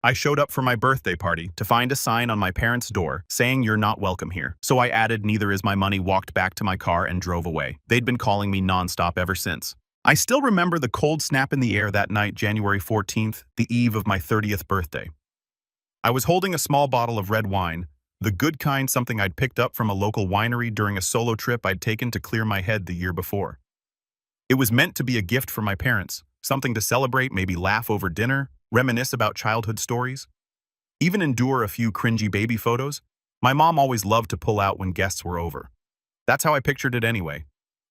I showed up for my birthday party to find a sign on my parents' door saying you're not welcome here. So I added neither is my money, walked back to my car and drove away. They'd been calling me nonstop ever since. I still remember the cold snap in the air that night, January 14th, the eve of my 30th birthday. I was holding a small bottle of red wine, the good kind, something I'd picked up from a local winery during a solo trip I'd taken to clear my head the year before. It was meant to be a gift for my parents, something to celebrate, maybe laugh over dinner, reminisce about childhood stories, even endure a few cringy baby photos. My mom always loved to pull out when guests were over. That's how I pictured it anyway.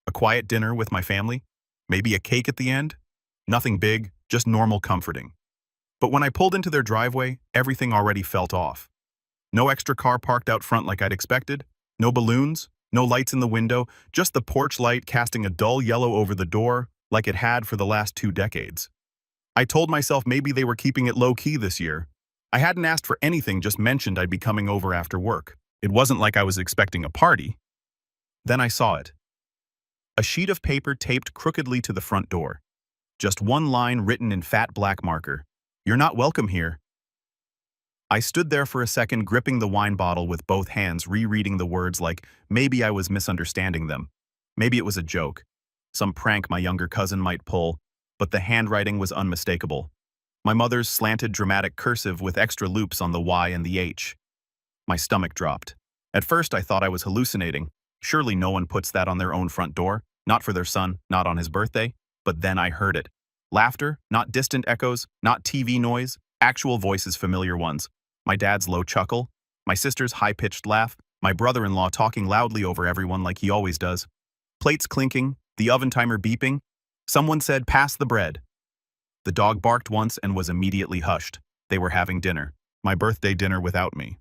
A quiet dinner with my family, maybe a cake at the end. Nothing big, just normal comforting. But when I pulled into their driveway, everything already felt off. No extra car parked out front like I'd expected, no balloons, no lights in the window, just the porch light casting a dull yellow over the door like it had for the last 2 decades. I told myself maybe they were keeping it low-key this year. I hadn't asked for anything, just mentioned I'd be coming over after work. It wasn't like I was expecting a party. Then I saw it. A sheet of paper taped crookedly to the front door. Just one line written in fat black marker. "You're not welcome here." I stood there for a second, gripping the wine bottle with both hands, rereading the words like maybe I was misunderstanding them. Maybe it was a joke. Some prank my younger cousin might pull. But the handwriting was unmistakable. My mother's slanted dramatic cursive with extra loops on the Y and the H. My stomach dropped. At first I thought I was hallucinating. Surely no one puts that on their own front door, not for their son, not on his birthday. But then I heard it. Laughter, not distant echoes, not TV noise, actual voices, familiar ones. My dad's low chuckle, my sister's high-pitched laugh, my brother-in-law talking loudly over everyone like he always does. Plates clinking, the oven timer beeping. Someone said, "Pass the bread." The dog barked once and was immediately hushed. They were having dinner. My birthday dinner without me.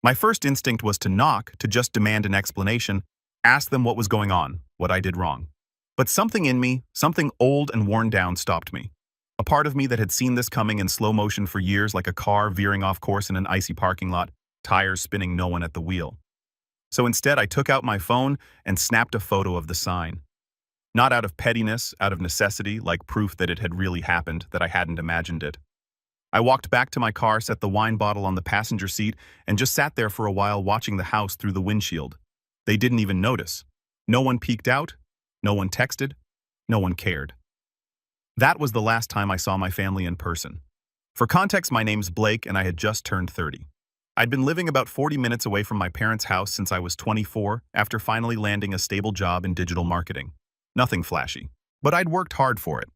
My first instinct was to knock, to just demand an explanation, ask them what was going on, what I did wrong. But something in me, something old and worn down, stopped me. A part of me that had seen this coming in slow motion for years, like a car veering off course in an icy parking lot, tires spinning, no one at the wheel. So instead I took out my phone and snapped a photo of the sign. Not out of pettiness, out of necessity, like proof that it had really happened, that I hadn't imagined it. I walked back to my car, set the wine bottle on the passenger seat, and just sat there for a while watching the house through the windshield. They didn't even notice. No one peeked out, no one texted, no one cared. That was the last time I saw my family in person. For context, my name's Blake and I had just turned 30. I'd been living about 40 minutes away from my parents' house since I was 24, after finally landing a stable job in digital marketing. Nothing flashy, but I'd worked hard for it.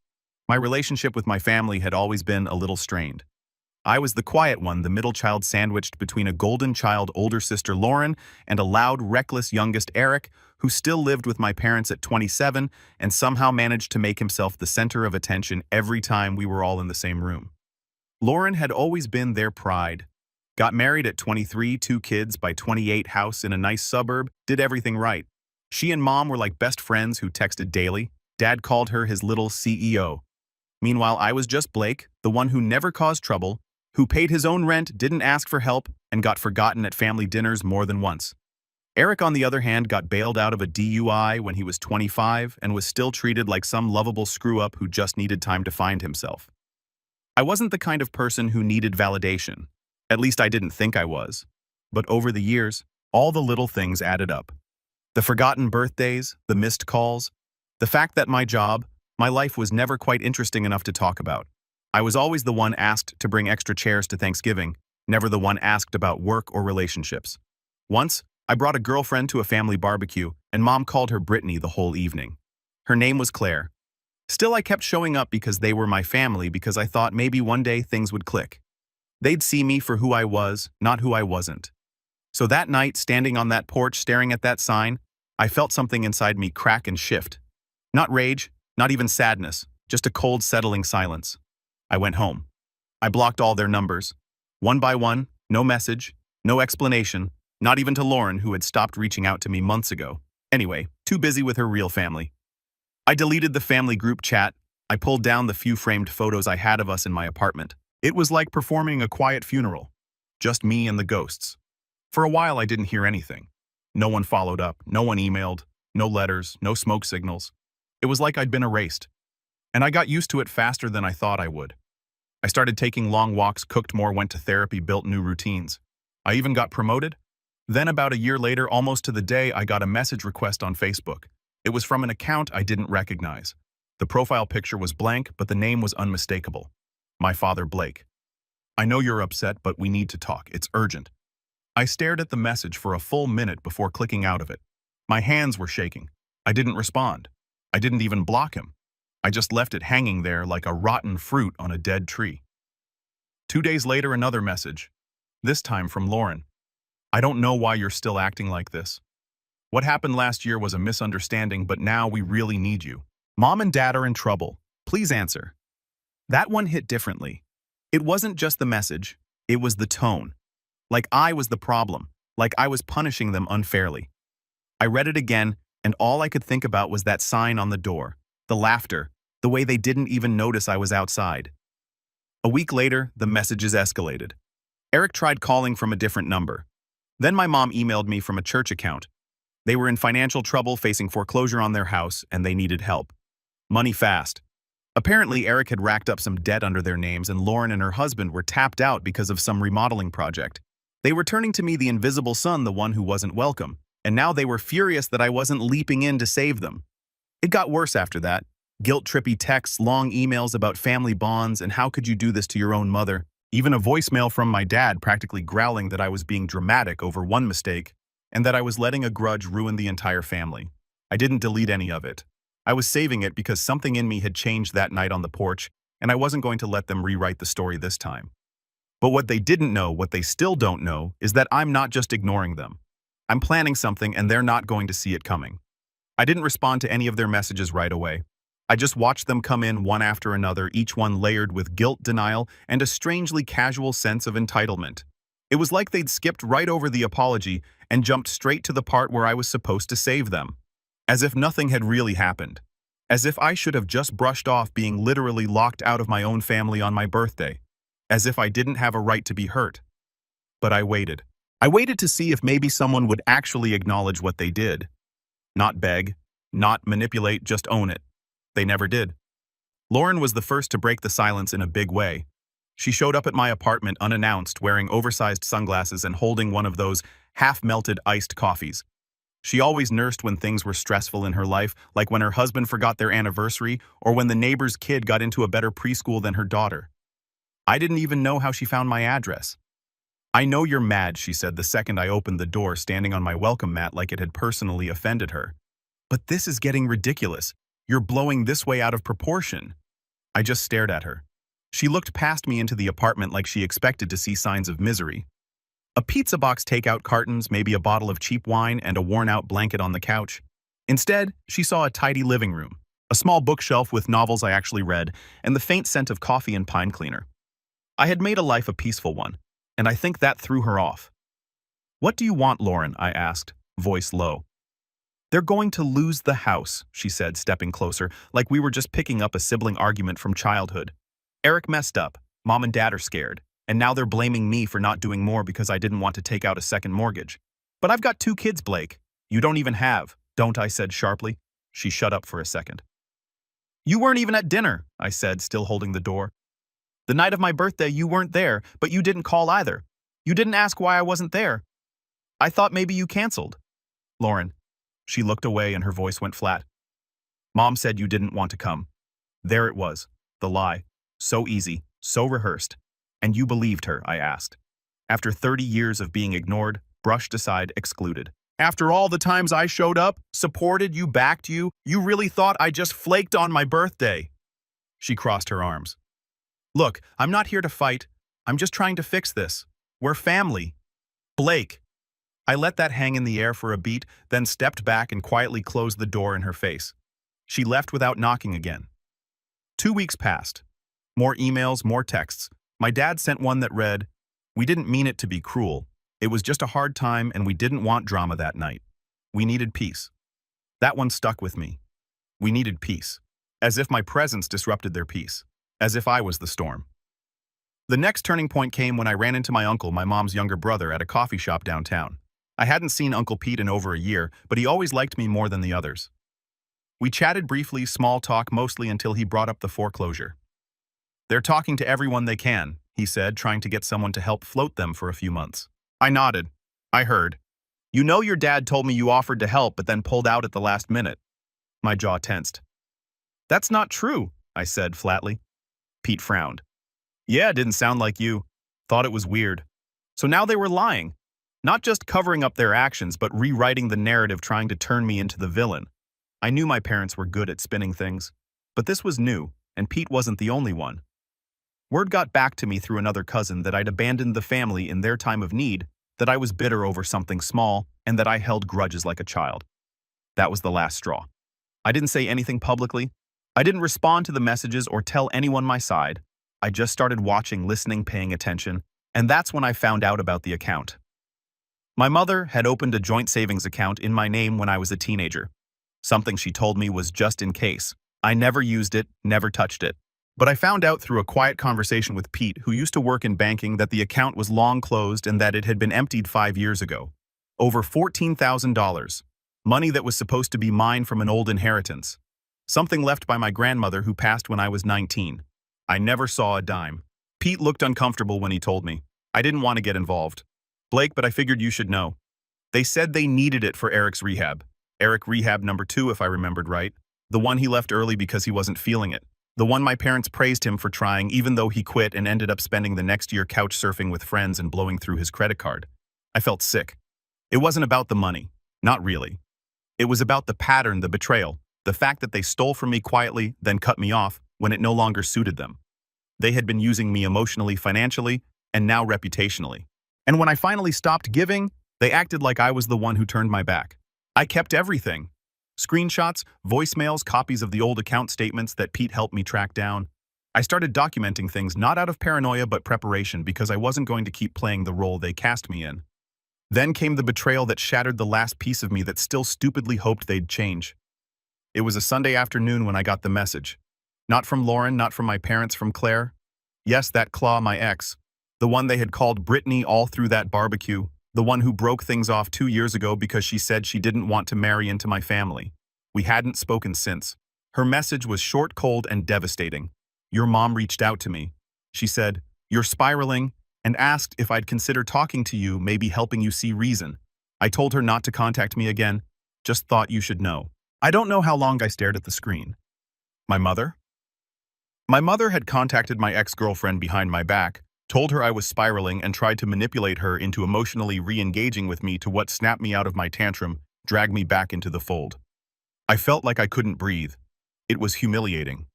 My relationship with my family had always been a little strained. I was the quiet one, the middle child sandwiched between a golden child older sister Lauren and a loud, reckless youngest Eric, who still lived with my parents at 27 and somehow managed to make himself the center of attention every time we were all in the same room. Lauren had always been their pride. Got married at 23, 2 kids by 28, house in a nice suburb, did everything right. She and Mom were like best friends who texted daily. Dad called her his little CEO. Meanwhile, I was just Blake, the one who never caused trouble, who paid his own rent, didn't ask for help, and got forgotten at family dinners more than once. Eric, on the other hand, got bailed out of a DUI when he was 25 and was still treated like some lovable screw-up who just needed time to find himself. I wasn't the kind of person who needed validation. At least I didn't think I was. But over the years, all the little things added up. The forgotten birthdays, the missed calls, the fact that my job, my life was never quite interesting enough to talk about. I was always the one asked to bring extra chairs to Thanksgiving, never the one asked about work or relationships. Once, I brought a girlfriend to a family barbecue, and Mom called her Brittany the whole evening. Her name was Claire. Still, I kept showing up because they were my family, because I thought maybe one day things would click. They'd see me for who I was, not who I wasn't. So that night, standing on that porch staring at that sign, I felt something inside me crack and shift. Not rage, not even sadness, just a cold, settling silence. I went home. I blocked all their numbers. One by one, no message, no explanation, not even to Lauren, who had stopped reaching out to me months ago. Anyway, too busy with her real family. I deleted the family group chat. I pulled down the few framed photos I had of us in my apartment. It was like performing a quiet funeral. Just me and the ghosts. For a while, I didn't hear anything. No one followed up, no one emailed, no letters, no smoke signals. It was like I'd been erased. And I got used to it faster than I thought I would. I started taking long walks, cooked more, went to therapy, built new routines. I even got promoted. Then about a year later, almost to the day, I got a message request on Facebook. It was from an account I didn't recognize. The profile picture was blank, but the name was unmistakable. My father, Blake. I know you're upset, but we need to talk. It's urgent. I stared at the message for a full minute before clicking out of it. My hands were shaking. I didn't respond. I didn't even block him. I just left it hanging there like a rotten fruit on a dead tree. 2 days later, another message. This time from Lauren. I don't know why you're still acting like this. What happened last year was a misunderstanding, but now we really need you. Mom and Dad are in trouble. Please answer. That one hit differently. It wasn't just the message, it was the tone. Like I was the problem, like I was punishing them unfairly. I read it again, and all I could think about was that sign on the door, the laughter, the way they didn't even notice I was outside. A week later, the messages escalated. Eric tried calling from a different number. Then my mom emailed me from a church account. They were in financial trouble, facing foreclosure on their house, and they needed help. Money fast. Apparently, Eric had racked up some debt under their names, and Lauren and her husband were tapped out because of some remodeling project. They were turning to me, the invisible son, the one who wasn't welcome, and now they were furious that I wasn't leaping in to save them. It got worse after that. Guilt-trippy texts, long emails about family bonds, and how could you do this to your own mother? Even a voicemail from my dad practically growling that I was being dramatic over one mistake, and that I was letting a grudge ruin the entire family. I didn't delete any of it. I was saving it because something in me had changed that night on the porch, and I wasn't going to let them rewrite the story this time. But what they didn't know, what they still don't know, is that I'm not just ignoring them. I'm planning something, and they're not going to see it coming. I didn't respond to any of their messages right away. I just watched them come in one after another, each one layered with guilt, denial, and a strangely casual sense of entitlement. It was like they'd skipped right over the apology and jumped straight to the part where I was supposed to save them. As if nothing had really happened. As if I should have just brushed off being literally locked out of my own family on my birthday. As if I didn't have a right to be hurt. But I waited. I waited to see if maybe someone would actually acknowledge what they did. Not beg, not manipulate, just own it. They never did. Lauren was the first to break the silence in a big way. She showed up at my apartment unannounced, wearing oversized sunglasses and holding one of those half-melted iced coffees. She always nursed when things were stressful in her life, like when her husband forgot their anniversary or when the neighbor's kid got into a better preschool than her daughter. I didn't even know how she found my address. I know you're mad, she said the second I opened the door, standing on my welcome mat like it had personally offended her. But this is getting ridiculous. You're blowing this way out of proportion. I just stared at her. She looked past me into the apartment like she expected to see signs of misery. A pizza box takeout cartons, maybe a bottle of cheap wine, and a worn-out blanket on the couch. Instead, she saw a tidy living room, a small bookshelf with novels I actually read, and the faint scent of coffee and pine cleaner. I had made a life a peaceful one, and I think that threw her off. What do you want, Lauren? I asked, voice low. They're going to lose the house, she said, stepping closer, like we were just picking up a sibling argument from childhood. Eric messed up. Mom and Dad are scared. And now they're blaming me for not doing more because I didn't want to take out a second mortgage. But I've got 2 kids, Blake. You don't even have, don't I? Said sharply. She shut up for a second. You weren't even at dinner, I said, still holding the door. The night of my birthday, you weren't there, but you didn't call either. You didn't ask why I wasn't there. I thought maybe you canceled. Lauren. She looked away and her voice went flat. Mom said you didn't want to come. There it was, the lie. So easy, so rehearsed. And you believed her, I asked. After 30 years of being ignored, brushed aside, excluded. After all the times I showed up, supported you, backed you, you really thought I just flaked on my birthday. She crossed her arms. Look, I'm not here to fight. I'm just trying to fix this. We're family. Blake. I let that hang in the air for a beat, then stepped back and quietly closed the door in her face. She left without knocking again. 2 weeks passed. More emails, more texts. My dad sent one that read, "We didn't mean it to be cruel. It was just a hard time and we didn't want drama that night. We needed peace." That one stuck with me. We needed peace. As if my presence disrupted their peace. As if I was the storm. The next turning point came when I ran into my uncle, my mom's younger brother, at a coffee shop downtown. I hadn't seen Uncle Pete in over a year, but he always liked me more than the others. We chatted briefly, small talk mostly, until he brought up the foreclosure. They're talking to everyone they can, he said, trying to get someone to help float them for a few months. I nodded. I heard. You know your dad told me you offered to help but then pulled out at the last minute. My jaw tensed. That's not true, I said flatly. Pete frowned. Yeah, it didn't sound like you. Thought it was weird. So now they were lying. Not just covering up their actions, but rewriting the narrative trying to turn me into the villain. I knew my parents were good at spinning things. But this was new, and Pete wasn't the only one. Word got back to me through another cousin that I'd abandoned the family in their time of need, that I was bitter over something small, and that I held grudges like a child. That was the last straw. I didn't say anything publicly. I didn't respond to the messages or tell anyone my side. I just started watching, listening, paying attention, and that's when I found out about the account. My mother had opened a joint savings account in my name when I was a teenager. Something she told me was just in case. I never used it, never touched it. But I found out through a quiet conversation with Pete, who used to work in banking, that the account was long closed and that it had been emptied 5 years ago. Over $14,000. Money that was supposed to be mine from an old inheritance. Something left by my grandmother who passed when I was 19. I never saw a dime. Pete looked uncomfortable when he told me. I didn't want to get involved. Blake, but I figured you should know. They said they needed it for Eric's rehab. Eric rehab number 2, if I remembered right. The one he left early because he wasn't feeling it. The one my parents praised him for trying even though he quit and ended up spending the next year couch surfing with friends and blowing through his credit card. I felt sick. It wasn't about the money. Not really. It was about the pattern, the betrayal, the fact that they stole from me quietly, then cut me off when it no longer suited them. They had been using me emotionally, financially, and now reputationally. And when I finally stopped giving, they acted like I was the one who turned my back. I kept everything. Screenshots, voicemails, copies of the old account statements that Pete helped me track down. I started documenting things not out of paranoia but preparation because I wasn't going to keep playing the role they cast me in. Then came the betrayal that shattered the last piece of me that still stupidly hoped they'd change. It was a Sunday afternoon when I got the message. Not from Lauren, not from my parents, from Claire. Yes, that Claw, my ex. The one they had called Brittany all through that barbecue. The one who broke things off 2 years ago because she said she didn't want to marry into my family. We hadn't spoken since. Her message was short, cold, and devastating. Your mom reached out to me. She said, "You're spiraling," and asked if I'd consider talking to you, maybe helping you see reason. I told her not to contact me again. Just thought you should know. I don't know how long I stared at the screen. My mother? My mother had contacted my ex-girlfriend behind my back, told her I was spiraling, and tried to manipulate her into emotionally re-engaging with me to what snapped me out of my tantrum, drag me back into the fold. I felt like I couldn't breathe. It was humiliating.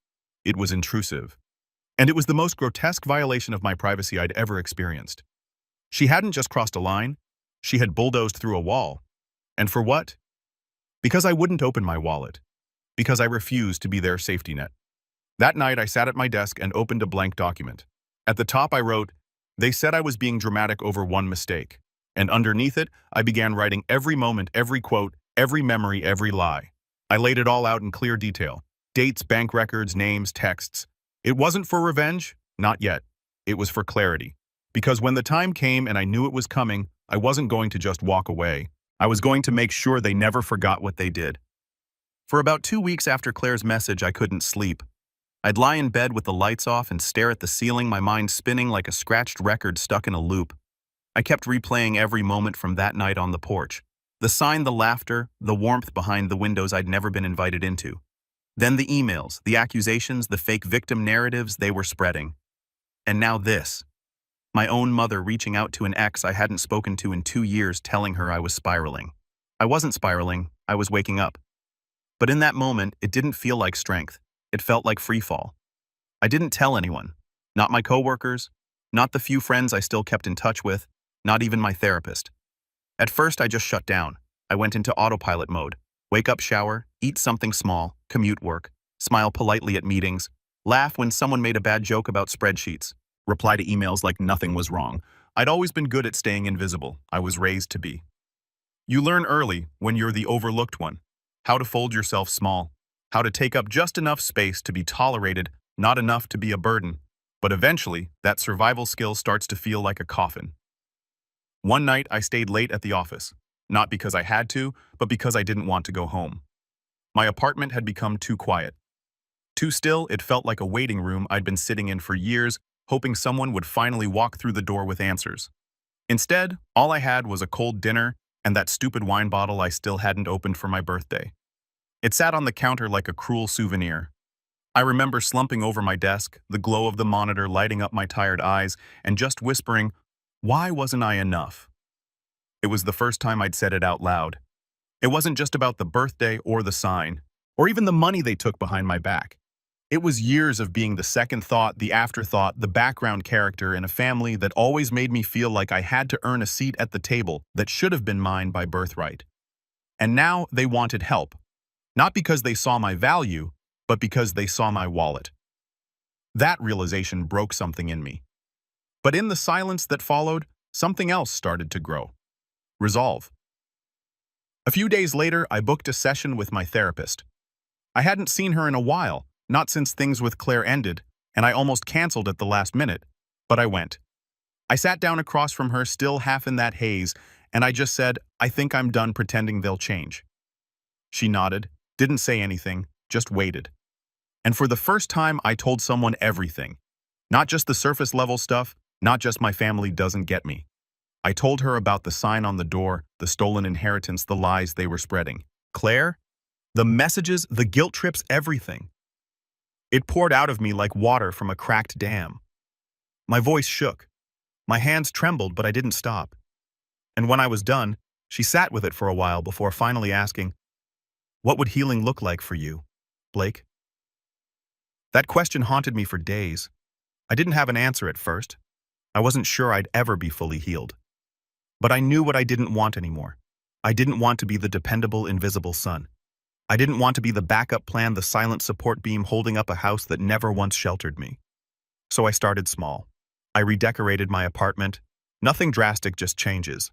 It was intrusive. And it was the most grotesque violation of my privacy I'd ever experienced. She hadn't just crossed a line, she had bulldozed through a wall. And for what? Because I wouldn't open my wallet. Because I refused to be their safety net. That night I sat at my desk and opened a blank document. At the top I wrote, "They said I was being dramatic over one mistake." And underneath it, I began writing every moment, every quote, every memory, every lie. I laid it all out in clear detail. Dates, bank records, names, texts. It wasn't for revenge, not yet. It was for clarity. Because when the time came and I knew it was coming, I wasn't going to just walk away. I was going to make sure they never forgot what they did. For about 2 weeks after Claire's message, I couldn't sleep. I'd lie in bed with the lights off and stare at the ceiling, my mind spinning like a scratched record stuck in a loop. I kept replaying every moment from that night on the porch. The sign, the laughter, the warmth behind the windows I'd never been invited into. Then the emails, the accusations, the fake victim narratives they were spreading. And now this. My own mother reaching out to an ex I hadn't spoken to in 2 years, telling her I was spiraling. I wasn't spiraling, I was waking up. But in that moment, it didn't feel like strength. It felt like free fall. I didn't tell anyone. Not my coworkers, not the few friends I still kept in touch with, not even my therapist. At first, I just shut down. I went into autopilot mode. Wake up, shower, eat something small, commute work, smile politely at meetings, laugh when someone made a bad joke about spreadsheets, reply to emails like nothing was wrong. I'd always been good at staying invisible. I was raised to be. You learn early, when you're the overlooked one, how to fold yourself small, how to take up just enough space to be tolerated, not enough to be a burden. But eventually, that survival skill starts to feel like a coffin. One night, I stayed late at the office. Not because I had to, but because I didn't want to go home. My apartment had become too quiet. Too still, it felt like a waiting room I'd been sitting in for years, hoping someone would finally walk through the door with answers. Instead, all I had was a cold dinner and that stupid wine bottle I still hadn't opened for my birthday. It sat on the counter like a cruel souvenir. I remember slumping over my desk, the glow of the monitor lighting up my tired eyes, and just whispering, "Why wasn't I enough?" It was the first time I'd said it out loud. It wasn't just about the birthday or the sign, or even the money they took behind my back. It was years of being the second thought, the afterthought, the background character in a family that always made me feel like I had to earn a seat at the table that should have been mine by birthright. And now they wanted help, not because they saw my value, but because they saw my wallet. That realization broke something in me. But in the silence that followed, something else started to grow. Resolve. A few days later, I booked a session with my therapist. I hadn't seen her in a while, not since things with Claire ended, and I almost canceled at the last minute, but I went. I sat down across from her, still half in that haze, and I just said, "I think I'm done pretending they'll change." She nodded, didn't say anything, just waited. And for the first time, I told someone everything. Not just the surface level stuff, not just my family doesn't get me. I told her about the sign on the door, the stolen inheritance, the lies they were spreading. Claire? The messages, the guilt trips, everything. It poured out of me like water from a cracked dam. My voice shook. My hands trembled, but I didn't stop. And when I was done, she sat with it for a while before finally asking, "What would healing look like for you, Blake?" That question haunted me for days. I didn't have an answer at first. I wasn't sure I'd ever be fully healed. But I knew what I didn't want anymore. I didn't want to be the dependable, invisible son. I didn't want to be the backup plan, the silent support beam holding up a house that never once sheltered me. So I started small. I redecorated my apartment. Nothing drastic, just changes.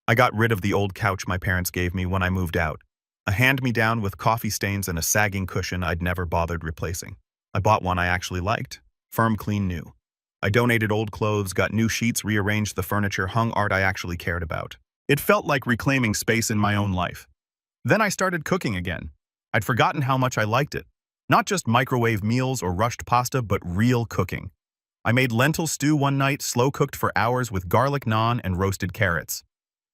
I got rid of the old couch my parents gave me when I moved out. A hand-me-down with coffee stains and a sagging cushion I'd never bothered replacing. I bought one I actually liked. Firm, clean, new. I donated old clothes, got new sheets, rearranged the furniture, hung art I actually cared about. It felt like reclaiming space in my own life. Then I started cooking again. I'd forgotten how much I liked it. Not just microwave meals or rushed pasta, but real cooking. I made lentil stew one night, slow-cooked for hours with garlic naan and roasted carrots.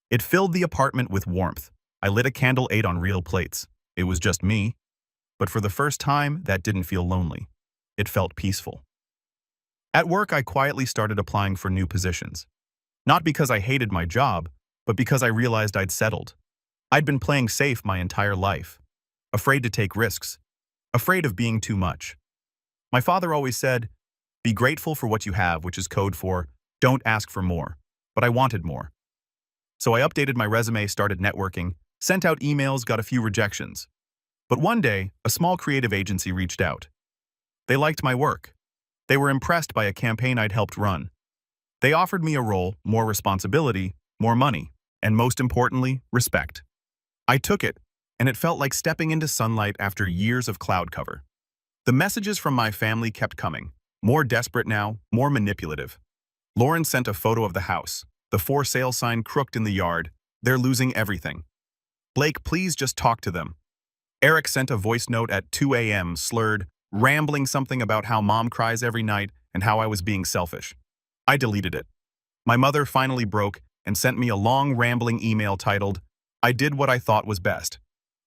It filled the apartment with warmth. I lit a candle, ate on real plates. It was just me. But for the first time, that didn't feel lonely. It felt peaceful. At work, I quietly started applying for new positions. Not because I hated my job, but because I realized I'd settled. I'd been playing safe my entire life. Afraid to take risks. Afraid of being too much. My father always said, "Be grateful for what you have," which is code for, "Don't ask for more." But I wanted more. So I updated my resume, started networking, sent out emails, got a few rejections. But one day, a small creative agency reached out. They liked my work. They were impressed by a campaign I'd helped run. They offered me a role, more responsibility, more money, and most importantly, respect. I took it, and it felt like stepping into sunlight after years of cloud cover. The messages from my family kept coming, more desperate now, more manipulative. Lauren sent a photo of the house, the for sale sign crooked in the yard. They're losing everything. Blake, please just talk to them. Eric sent a voice note at 2 a.m., slurred, rambling something about how mom cries every night and how I was being selfish. I deleted it. My mother finally broke and sent me a long, rambling email titled, "I did what I thought was best."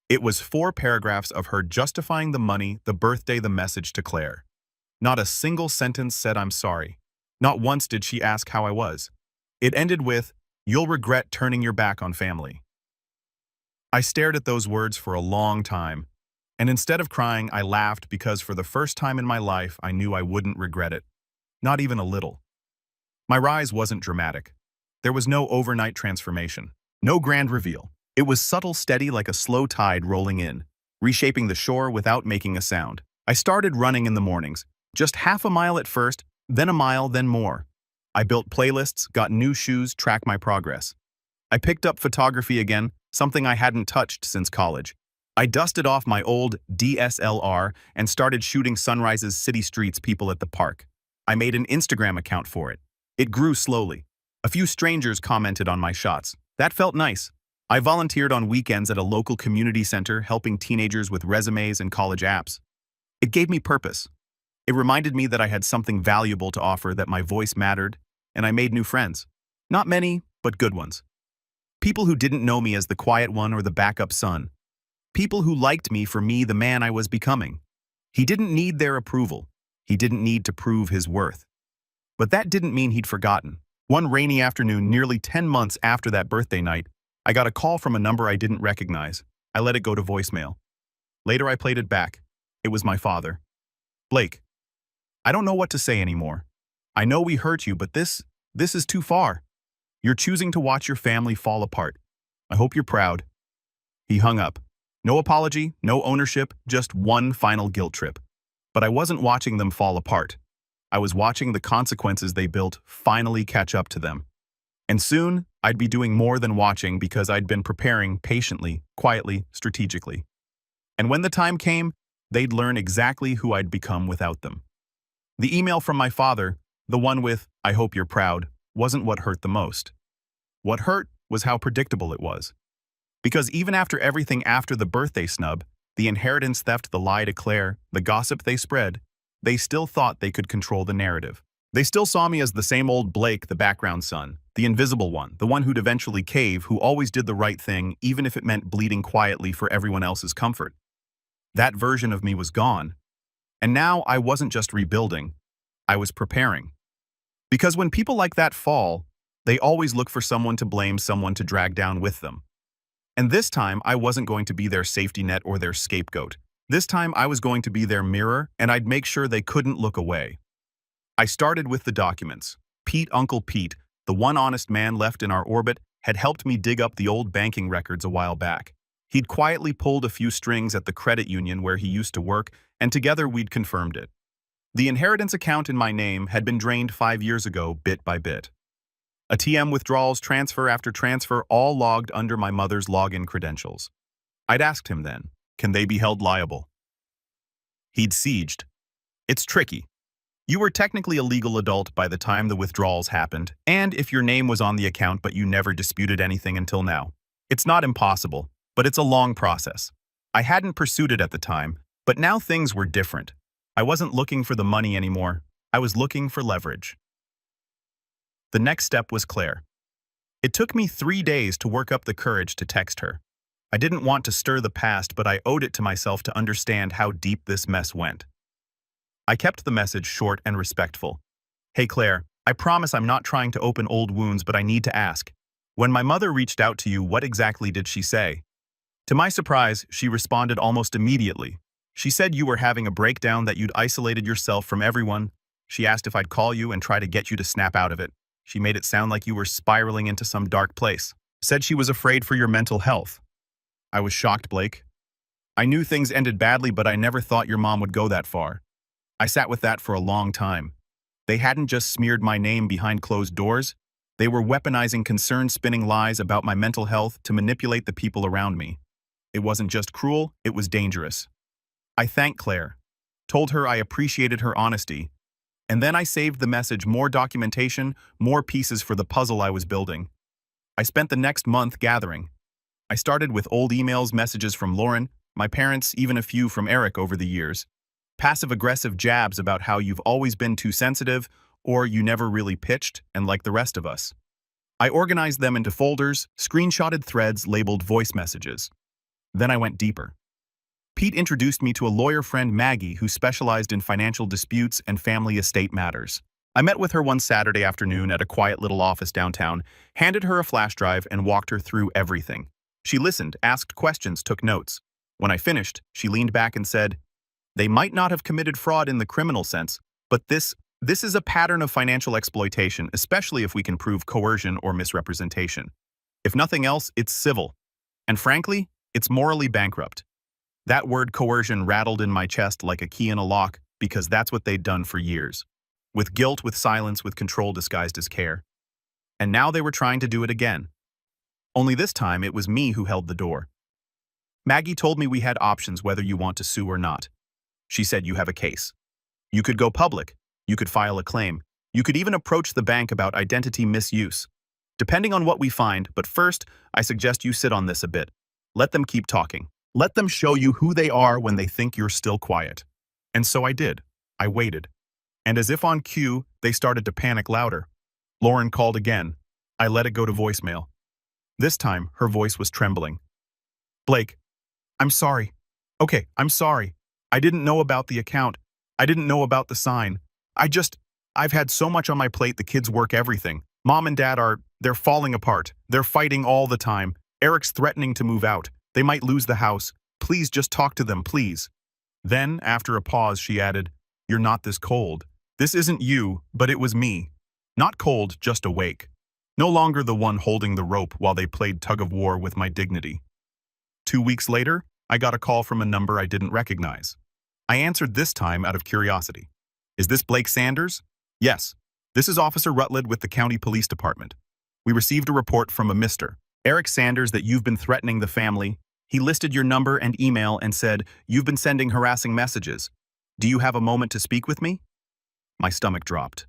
It was 4 paragraphs of her justifying the money, the birthday, the message to Claire. Not a single sentence said I'm sorry. Not once did she ask how I was. It ended with, "You'll regret turning your back on family." I stared at those words for a long time, and instead of crying, I laughed because for the first time in my life, I knew I wouldn't regret it. Not even a little. My rise wasn't dramatic. There was no overnight transformation, no grand reveal. It was subtle, steady like a slow tide rolling in, reshaping the shore without making a sound. I started running in the mornings, just half a mile at first, then a mile, then more. I built playlists, got new shoes, tracked my progress. I picked up photography again, something I hadn't touched since college. I dusted off my old DSLR and started shooting sunrises, city streets, people at the park. I made an Instagram account for it. It grew slowly. A few strangers commented on my shots. That felt nice. I volunteered on weekends at a local community center helping teenagers with resumes and college apps. It gave me purpose. It reminded me that I had something valuable to offer, that my voice mattered, and I made new friends. Not many, but good ones. People who didn't know me as the quiet one or the backup son. People who liked me for me, the man I was becoming. He didn't need their approval. He didn't need to prove his worth. But that didn't mean he'd forgotten. One rainy afternoon, nearly 10 months after that birthday night, I got a call from a number I didn't recognize. I let it go to voicemail. Later, I played it back. It was my father. Blake, I don't know what to say anymore. I know we hurt you, but this is too far. You're choosing to watch your family fall apart. I hope you're proud. He hung up. No apology, no ownership, just one final guilt trip. But I wasn't watching them fall apart. I was watching the consequences they built finally catch up to them. And soon, I'd be doing more than watching, because I'd been preparing patiently, quietly, strategically. And when the time came, they'd learn exactly who I'd become without them. The email from my father, the one with, "I hope you're proud," wasn't what hurt the most. What hurt was how predictable it was. Because even after everything, after the birthday snub, the inheritance theft, the lie to Claire, the gossip they spread, they still thought they could control the narrative. They still saw me as the same old Blake, the background son, the invisible one, the one who'd eventually cave, who always did the right thing, even if it meant bleeding quietly for everyone else's comfort. That version of me was gone. And now I wasn't just rebuilding, I was preparing. Because when people like that fall, they always look for someone to blame, someone to drag down with them. And this time, I wasn't going to be their safety net or their scapegoat. This time, I was going to be their mirror, and I'd make sure they couldn't look away. I started with the documents. Pete, Uncle Pete, the one honest man left in our orbit, had helped me dig up the old banking records a while back. He'd quietly pulled a few strings at the credit union where he used to work, and together we'd confirmed it. The inheritance account in my name had been drained 5 years ago, bit by bit. ATM withdrawals, transfer after transfer, all logged under my mother's login credentials. I'd asked him then, can they be held liable? He'd sieged. It's tricky. You were technically a legal adult by the time the withdrawals happened, and if your name was on the account but you never disputed anything until now. It's not impossible, but it's a long process. I hadn't pursued it at the time, but now things were different. I wasn't looking for the money anymore. I was looking for leverage. The next step was Claire. It took me 3 days to work up the courage to text her. I didn't want to stir the past, but I owed it to myself to understand how deep this mess went. I kept the message short and respectful. Hey Claire, I promise I'm not trying to open old wounds, but I need to ask. When my mother reached out to you, what exactly did she say? To my surprise, she responded almost immediately. She said you were having a breakdown, that you'd isolated yourself from everyone. She asked if I'd call you and try to get you to snap out of it. She made it sound like you were spiraling into some dark place. Said she was afraid for your mental health. I was shocked, Blake. I knew things ended badly, but I never thought your mom would go that far. I sat with that for a long time. They hadn't just smeared my name behind closed doors. They were weaponizing concern, spinning lies about my mental health to manipulate the people around me. It wasn't just cruel, it was dangerous. I thanked Claire, told her I appreciated her honesty, and then I saved the message, more documentation, more pieces for the puzzle I was building. I spent the next month gathering. I started with old emails, messages from Lauren, my parents, even a few from Eric over the years. Passive-aggressive jabs about how you've always been too sensitive, or you never really pitched, and like the rest of us. I organized them into folders, screenshotted threads labeled voice messages. Then I went deeper. Pete introduced me to a lawyer friend, Maggie, who specialized in financial disputes and family estate matters. I met with her one Saturday afternoon at a quiet little office downtown, handed her a flash drive, and walked her through everything. She listened, asked questions, took notes. When I finished, she leaned back and said, "They might not have committed fraud in the criminal sense, but this is a pattern of financial exploitation, especially if we can prove coercion or misrepresentation. If nothing else, it's civil. And frankly, it's morally bankrupt." That word coercion rattled in my chest like a key in a lock, because that's what they'd done for years. With guilt, with silence, with control disguised as care. And now they were trying to do it again. Only this time, it was me who held the door. Maggie told me we had options whether you want to sue or not. She said you have a case. You could go public. You could file a claim. You could even approach the bank about identity misuse. Depending on what we find, but first, I suggest you sit on this a bit. Let them keep talking. Let them show you who they are when they think you're still quiet. And so I did. I waited. And as if on cue, they started to panic louder. Lauren called again. I let it go to voicemail. This time, her voice was trembling. Blake, I'm sorry. Okay, I'm sorry. I didn't know about the account. I didn't know about the sign. I've had so much on my plate, the kids work everything. Mom and Dad they're falling apart. They're fighting all the time. Eric's threatening to move out. They might lose the house. Please just talk to them, please. Then, after a pause, she added, You're not this cold. This isn't you, but it was me. Not cold, just awake. No longer the one holding the rope while they played tug-of-war with my dignity. 2 weeks later, I got a call from a number I didn't recognize. I answered this time out of curiosity. Is this Blake Sanders? Yes. This is Officer Rutledge with the County Police Department. We received a report from a Mr. Eric Sanders that you've been threatening the family. He listed your number and email and said, You've been sending harassing messages. Do you have a moment to speak with me? My stomach dropped.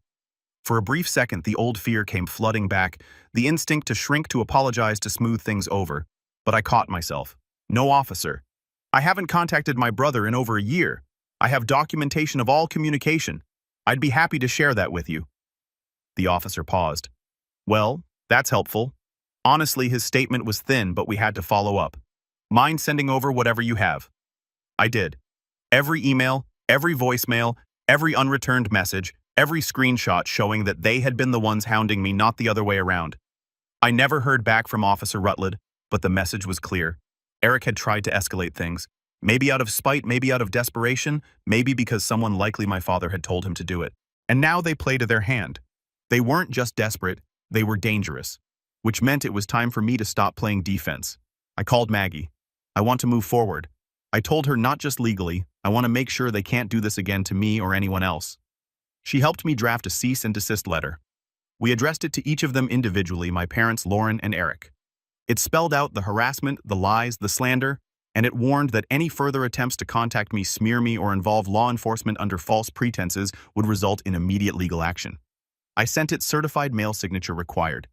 For a brief second, the old fear came flooding back, the instinct to shrink to apologize to smooth things over. But I caught myself. No, officer. I haven't contacted my brother in over a year. I have documentation of all communication. I'd be happy to share that with you. The officer paused. Well, that's helpful. Honestly, his statement was thin, but we had to follow up. Mind sending over whatever you have? I did. Every email, every voicemail, every unreturned message, every screenshot showing that they had been the ones hounding me, not the other way around. I never heard back from Officer Rutledge, but the message was clear. Eric had tried to escalate things. Maybe out of spite, maybe out of desperation, maybe because someone likely my father had told him to do it. And now they played to their hand. They weren't just desperate, they were dangerous, which meant it was time for me to stop playing defense. I called Maggie. I want to move forward. I told her not just legally, I want to make sure they can't do this again to me or anyone else. She helped me draft a cease and desist letter. We addressed it to each of them individually, my parents Lauren and Eric. It spelled out the harassment, the lies, the slander, and it warned that any further attempts to contact me, smear me, or involve law enforcement under false pretenses would result in immediate legal action. I sent it certified mail signature required.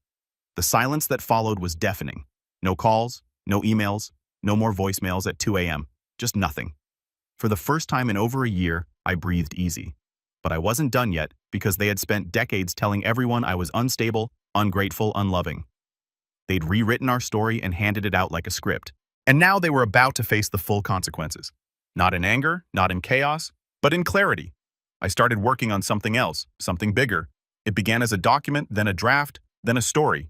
The silence that followed was deafening. No calls, no emails, no more voicemails at 2 a.m., just nothing. For the first time in over a year, I breathed easy. But I wasn't done yet because they had spent decades telling everyone I was unstable, ungrateful, unloving. They'd rewritten our story and handed it out like a script. And now they were about to face the full consequences. Not in anger, not in chaos, but in clarity. I started working on something else, something bigger. It began as a document, then a draft, then a story.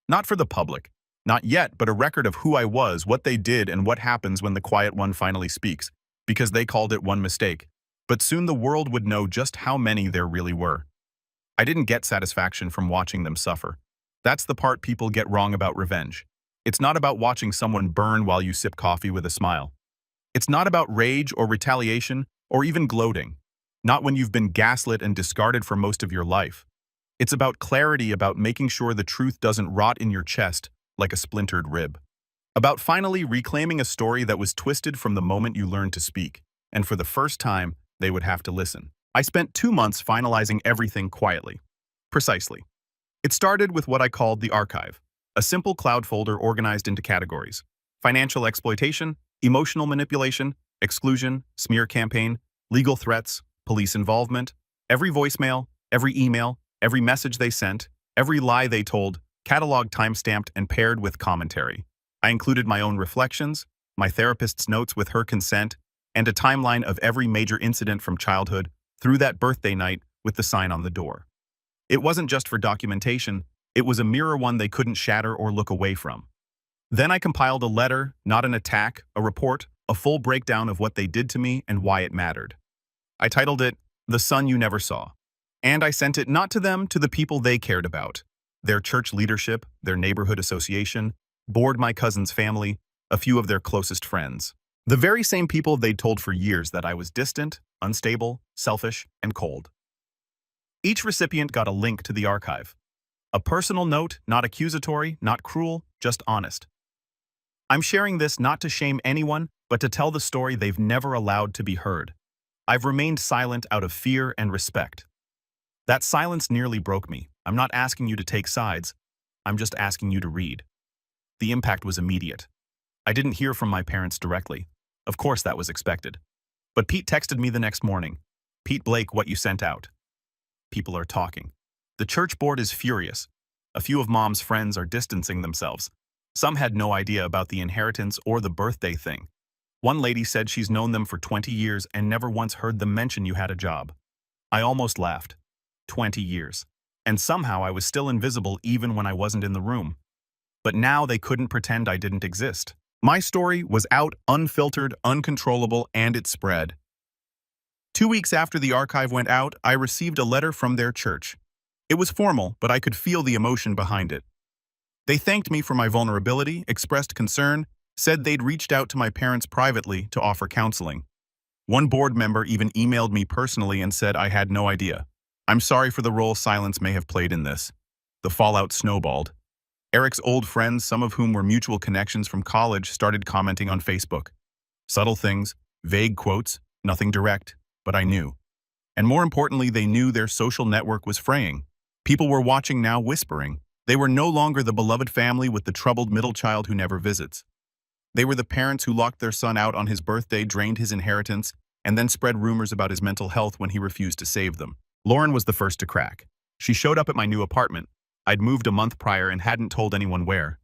Not for the public. Not yet, but a record of who I was, what they did, and what happens when the quiet one finally speaks, because they called it one mistake. But soon the world would know just how many there really were. I didn't get satisfaction from watching them suffer. That's the part people get wrong about revenge. It's not about watching someone burn while you sip coffee with a smile. It's not about rage or retaliation or even gloating. Not when you've been gaslit and discarded for most of your life. It's about clarity, about making sure the truth doesn't rot in your chest like a splintered rib. About finally reclaiming a story that was twisted from the moment you learned to speak, and for the first time, they would have to listen. I spent 2 months finalizing everything quietly. Precisely. It started with what I called the archive, a simple cloud folder organized into categories: financial exploitation, emotional manipulation, exclusion, smear campaign, legal threats, police involvement, every voicemail, every email, every message they sent, every lie they told, cataloged, time-stamped, and paired with commentary. I included my own reflections, my therapist's notes with her consent, and a timeline of every major incident from childhood through that birthday night with the sign on the door. It wasn't just for documentation, it was a mirror, one they couldn't shatter or look away from. Then I compiled a letter, not an attack, a report, a full breakdown of what they did to me and why it mattered. I titled it, The Son You Never Saw. And I sent it not to them, to the people they cared about. Their church leadership, their neighborhood association, bored my cousin's family, a few of their closest friends. The very same people they'd told for years that I was distant, unstable, selfish, and cold. Each recipient got a link to the archive. A personal note, not accusatory, not cruel, just honest. I'm sharing this not to shame anyone, but to tell the story they've never allowed to be heard. I've remained silent out of fear and respect. That silence nearly broke me. I'm not asking you to take sides. I'm just asking you to read. The impact was immediate. I didn't hear from my parents directly. Of course, that was expected. But Pete texted me the next morning. Pete Blake, what you sent out. People are talking. The church board is furious. A few of Mom's friends are distancing themselves. Some had no idea about the inheritance or the birthday thing. One lady said she's known them for 20 years and never once heard them mention you had a job. I almost laughed. 20 years. And somehow I was still invisible even when I wasn't in the room. But now they couldn't pretend I didn't exist. My story was out, unfiltered, uncontrollable, and it spread. 2 weeks after the archive went out, I received a letter from their church. It was formal, but I could feel the emotion behind it. They thanked me for my vulnerability, expressed concern, said they'd reached out to my parents privately to offer counseling. One board member even emailed me personally and said I had no idea. I'm sorry for the role silence may have played in this. The fallout snowballed. Eric's old friends, some of whom were mutual connections from college, started commenting on Facebook. Subtle things, vague quotes, nothing direct, but I knew. And more importantly, they knew their social network was fraying. People were watching now, whispering. They were no longer the beloved family with the troubled middle child who never visits. They were the parents who locked their son out on his birthday, drained his inheritance, and then spread rumors about his mental health when he refused to save them. Lauren was the first to crack. She showed up at my new apartment. I'd moved a month prior and hadn't told anyone where.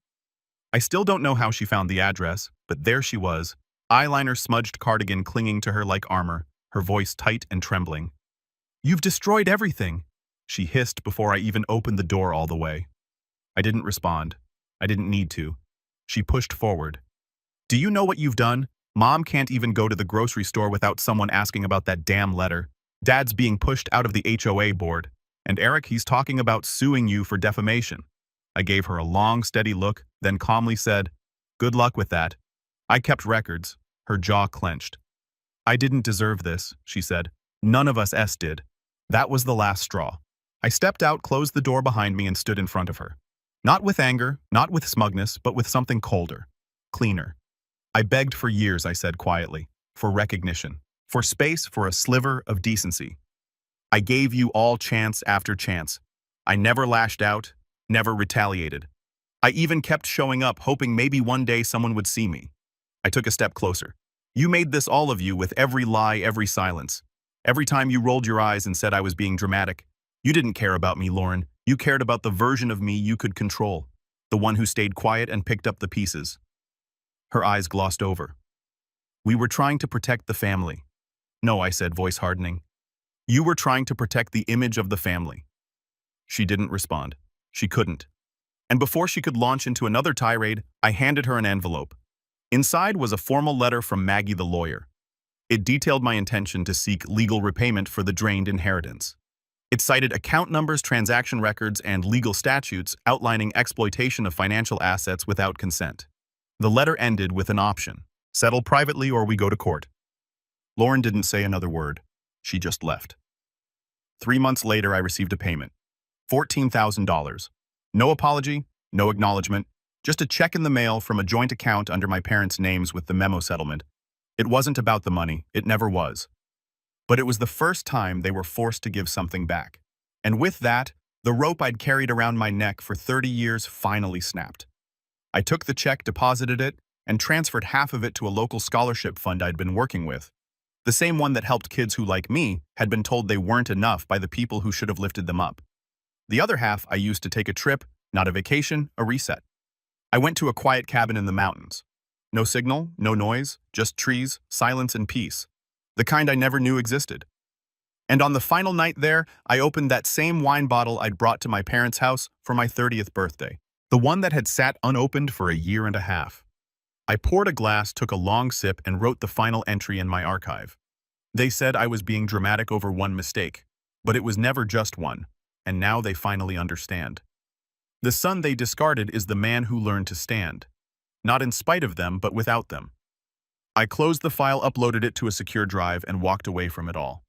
I still don't know how she found the address, but there she was, eyeliner-smudged cardigan clinging to her like armor, her voice tight and trembling. "You've destroyed everything," she hissed before I even opened the door all the way. I didn't respond. I didn't need to. She pushed forward. "Do you know what you've done? Mom can't even go to the grocery store without someone asking about that damn letter. Dad's being pushed out of the HOA board. And Eric, he's talking about suing you for defamation." I gave her a long, steady look, then calmly said, "Good luck with that." I kept records. Her jaw clenched. "I didn't deserve this," she said. "None of us did." That was the last straw. I stepped out, closed the door behind me, and stood in front of her. Not with anger, not with smugness, but with something colder, cleaner. "I begged for years," I said quietly, "for recognition, for space, for a sliver of decency. I gave you all chance after chance. I never lashed out, never retaliated. I even kept showing up, hoping maybe one day someone would see me." I took a step closer. "You made this, all of you, with every lie, every silence. Every time you rolled your eyes and said I was being dramatic. You didn't care about me, Lauren. You cared about the version of me you could control, the one who stayed quiet and picked up the pieces." Her eyes glossed over. "We were trying to protect the family." "No," I said, voice hardening. "You were trying to protect the image of the family." She didn't respond. She couldn't. And before she could launch into another tirade, I handed her an envelope. Inside was a formal letter from Maggie the lawyer. It detailed my intention to seek legal repayment for the drained inheritance. It cited account numbers, transaction records, and legal statutes outlining exploitation of financial assets without consent. The letter ended with an option: settle privately or we go to court. Lauren didn't say another word. She just left. 3 months later, I received a payment. $14,000. No apology, no acknowledgement, just a check in the mail from a joint account under my parents' names with the memo settlement. It wasn't about the money, it never was. But it was the first time they were forced to give something back. And with that, the rope I'd carried around my neck for 30 years finally snapped. I took the check, deposited it, and transferred half of it to a local scholarship fund I'd been working with. The same one that helped kids who, like me, had been told they weren't enough by the people who should have lifted them up. The other half I used to take a trip, not a vacation, a reset. I went to a quiet cabin in the mountains. No signal, no noise, just trees, silence, and peace. The kind I never knew existed. And on the final night there, I opened that same wine bottle I'd brought to my parents' house for my 30th birthday. The one that had sat unopened for a year and a half. I poured a glass, took a long sip, and wrote the final entry in my archive. They said I was being dramatic over one mistake, but it was never just one, and now they finally understand. The son they discarded is the man who learned to stand. Not in spite of them, but without them. I closed the file, uploaded it to a secure drive, and walked away from it all.